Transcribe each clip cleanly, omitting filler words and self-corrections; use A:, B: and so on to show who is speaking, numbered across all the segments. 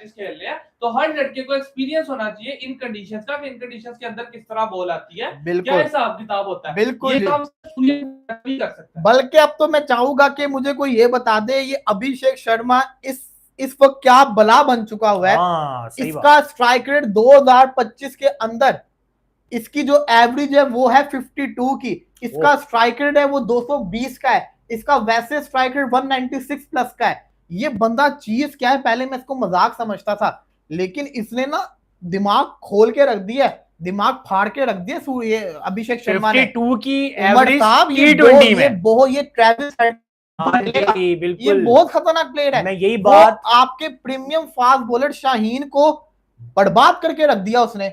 A: Matches खेल रहे हैं, तो हर लड़के को एक्सपीरियंस होना चाहिए इन कंडीशंस का, कि इन कंडीशंस के अंदर किस तरह बॉल आती है, क्या हिसाब किताब होता है।
B: बिल्कुल
A: ये काम सूर्य भी कर सकता है।
B: बल्कि अब तो मैं चाहूंगा कि मुझे कोई ये बता दे, ये अभिषेक शर्मा इस वक्त क्या बला बन चुका हुआ है। इसका स्ट्राइक रेट 2025 के अंदर इसकी जो एवरेज है वो है 52 की, इसका स्ट्राइक रेट है वो 220 का है, इसका वैसे स्ट्राइक रेट 196 प्लस का है। ये बंदा चीज क्या है, पहले मैं इसको मजाक समझता था, लेकिन इसने ना दिमाग खोल के रख दिया, दिमाग फाड़ के रख दिया ये अभिषेक शर्मा ने।
C: 52 की एवरेज T20 में
B: ये ट्रेविस हेड ये बहुत खतरनाक प्लेयर है।
C: मैं यही बात
B: आपके प्रीमियम फास्ट बॉलर शाहीन को बर्बाद करके रख दिया उसने।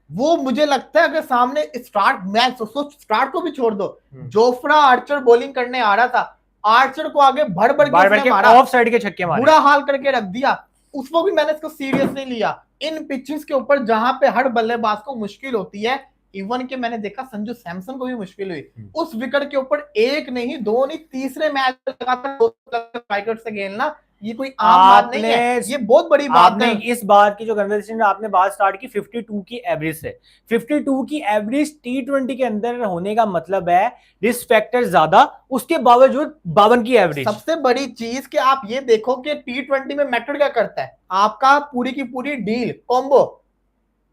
B: वो मुझे लगता है अगर सामने स्टार्ट को भी छोड़ दो, जोफ्रा आर्चर बॉलिंग करने आ रहा था, आर्चर को आगे भर के मारा,
C: ऑफ साइड के छक्के मारे,
B: बुरा हाल करके रख दिया। उस वक्त भी मैंने इसको सीरियस नहीं लिया। इन पिचेस के ऊपर जहां पे हर बल्लेबाज को मुश्किल होती है, इवन के मैंने देखा संजू सैमसन को भी मुश्किल हुई, उस विकेट के ऊपर एक नहीं दो नहीं तीसरे मैच लगातार से खेलना, ये कोई आम बात नहीं है, ये बहुत बड़ी बात है।
C: इस बात की जो कन्वर्सेशन आपने बात स्टार्ट की 52 की एवरेज से, 52 की एवरेज T20 के अंदर होने का मतलब है रिस्क फैक्टर ज्यादा, उसके बावजूद 52 की एवरेज।
B: सबसे बड़ी चीज कि आप ये देखो कि T20 में मैटर क्या करता है, आपका पूरी की पूरी डील कॉम्बो।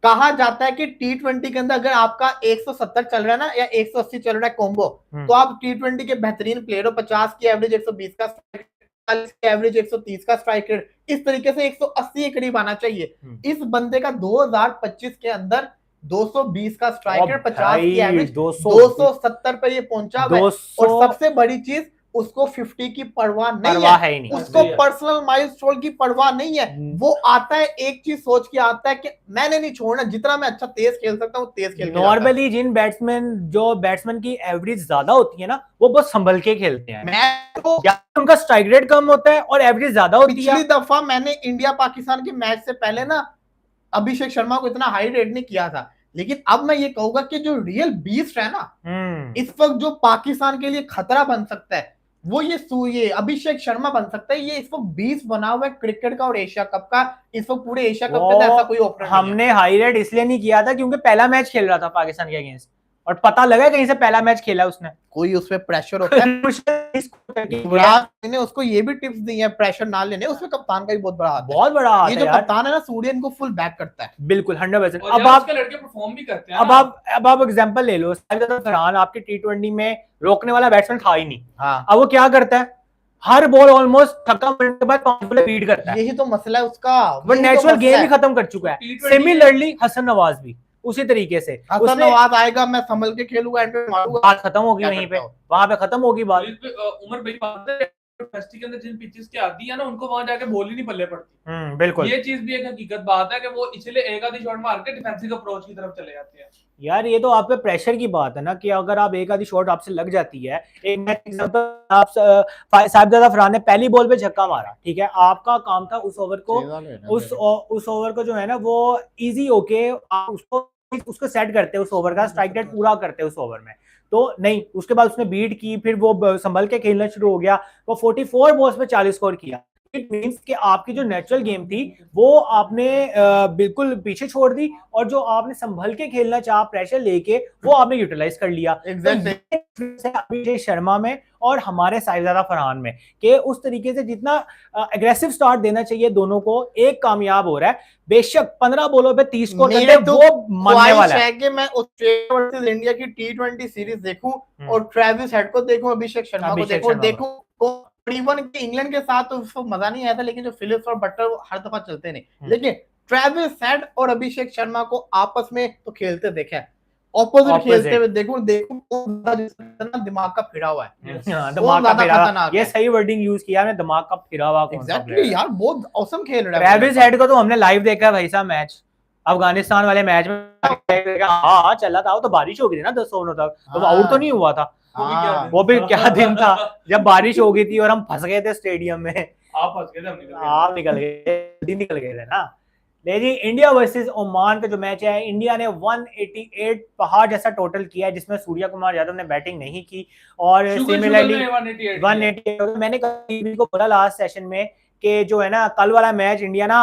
B: कहा जाता है कि T20 के अंदर अगर आपका 170 चल रहा है ना, या 180 चल रहा है कॉम्बो, तो आप T20 के बेहतरीन प्लेयर हो। 50 की एवरेज, 120 का की एवरेज, 130 का स्ट्राइक रेट, इस तरीके से 180 के करीब आना चाहिए। इस बंदे का 2025 के अंदर 220 का स्ट्राइक रेट, 50 की एवरेज, 270 पे ये पहुंचा है। और सबसे बड़ी चीज, उसको 50 की परवाह नहीं है, उसको पर्सनल माइलस्टोन की परवाह नहीं है। वो आता है एक चीज सोच के आता है कि मैंने नहीं छोड़ना, जितना मैं अच्छा तेज खेल सकता हूँ तेज खेल।
C: नॉर्मली जिन बैट्समैन की एवरेज ज्यादा होती है ना, वो बहुत संभल के खेलते हैं। उनका स्ट्राइक रेट कम होता है और एवरेज ज्यादा होती है।
B: पिछली दफा मैंने इंडिया पाकिस्तान के मैच से पहले ना अभिषेक शर्मा को इतना हाई रेट नहीं किया था, लेकिन अब मैं ये कहूंगा कि जो रियल बीस्ट है ना, इस वक्त जो पाकिस्तान के लिए खतरा बन सकता है, वो ये अभिषेक शर्मा बन सकता है। ये इस वक्त 20 बना हुआ है क्रिकेट का और एशिया कप का। इस वक्त पूरे एशिया कप में ऐसा कोई ओपनर
C: हमने हाई रेट इसलिए नहीं किया था क्योंकि पहला मैच खेल रहा था पाकिस्तान के अगेंस्ट, और पता लगा कहीं से पहला मैच खेला उसने,
B: कोई उसमें प्रेशर होता है। उसको ये भी टिप्स दी है प्रेशर ना लेने, उसमें कप्तान का भी बहुत बड़ा हाथ है। ये जो कप्तान है ना सूर्य, इनको फुल बैक करता है।
C: बिल्कुल 100%।
A: अब आपके लड़के परफॉर्म भी करते हैं।
C: अब आप एग्जांपल ले लो, फरहान आपके T20 में रोकने वाला बैट्समैन था ही नहीं। अब वो क्या करता है, हर बॉल ऑलमोस्ट थका मिनट के बाद 5 बॉल बीट करता है।
B: यही तो मसला है उसका,
C: वो नेचुरल गेम ही खत्म कर चुका है। सिमिलरली हसन नवाज भी उसी तरीके से,
B: हसन नवाज आएगा, मैं संभल के खेलूंगा,
C: बात खत्म होगी वहीं पे, वहां पे खत्म होगी बात।
A: उमर भाई बात है, फेस्टी के अंदर जिन पिचेस की आती है ना, उनको वहां जाके बॉल ही नहीं पल्ले पड़ती।
C: बिल्कुल,
A: ये चीज भी एक हकीकत बात है कि वो इसलिए एक आधी शॉट मार के डिफेंसिव अप्रोच की तरफ चले जाते हैं।
C: यार ये तो आप पे प्रेशर की बात है ना, कि अगर आप एक आधी शॉट आपसे लग जाती है। एक मैच एग्जांपल, आप साहिबजादा फरहान ने पहली बॉल पे छक्का मारा, ठीक है, आपका काम था उस ओवर को, उस ओवर को जो है ना वो इजी होके आप उसको सेट करते हैं, उस ओवर का स्ट्राइक रेट पूरा करते हैं उस ओवर में। तो नहीं, उसके बाद उसने बीट की, फिर वो संभल के खेलना शुरू हो गया, वो 44 बॉल्स पे 40 स्कोर किया। इट मींस कि आपकी जो नेचुरल गेम थी वो आपने बिल्कुल पीछे छोड़ दी, और जो आपने संभल के खेलना चाहा प्रेशर लेके, वो आपने यूटिलाइज कर लिया। अभिषेक शर्मा में और हमारे साहिबजादा फरहान में, कि उस तरीके से जितना एग्रेसिव स्टार्ट देना चाहिए दोनों को, एक कामयाब हो रहा है। बेशक 15 बॉलों पे 30 स्कोर करते तो वो मानने वाला है
B: कि मैं ऑस्ट्रेलिया वर्सेस इंडिया की T20 सीरीज देखूं और ट्रेविस हेड को देखूं, अभिषेक शर्मा को देखूं। इवन के इंग्लैंड के साथ तो उसको मजा नहीं आया था, लेकिन जो फिलिप्स और बटलर हर दफा चलते नहीं, लेकिन ट्रेविस हेड और अभिषेक शर्मा को आपस में तो खेलते देखे, ऑपोजिट खेलते हुए देखो दिमाग का फिरा हुआ है।
C: दिमाग का फिरा, ये सही वर्डिंग यूज किया है, दिमाग का फिरा हुआ।
B: एग्जैक्टली यार, बहुत औसम खेल रहा
C: है। ट्रेविस हेड को तो हमने लाइव देखा भाई साहब, मैच अफगानिस्तान वाले मैच में। हाँ चला था, तो बारिश हो गई थी ना 10 ओवरों तक, तो आउट तो नहीं हुआ था। वो भी क्या दिन था जब बारिश हो गई थी और हम फंस गए थे स्टेडियम में।
A: आप फंस गए थे,
C: आप निकल गए थे ना। जी, इंडिया वर्सेस ओमान का जो मैच है, इंडिया ने 188 पहाड़ जैसा टोटल किया है, जिसमें सूर्य कुमार यादव ने बैटिंग नहीं की, और सिमिलरली 188 मैंने को बोला लास्ट सेशन में कि जो है ना कल वाला मैच इंडिया ना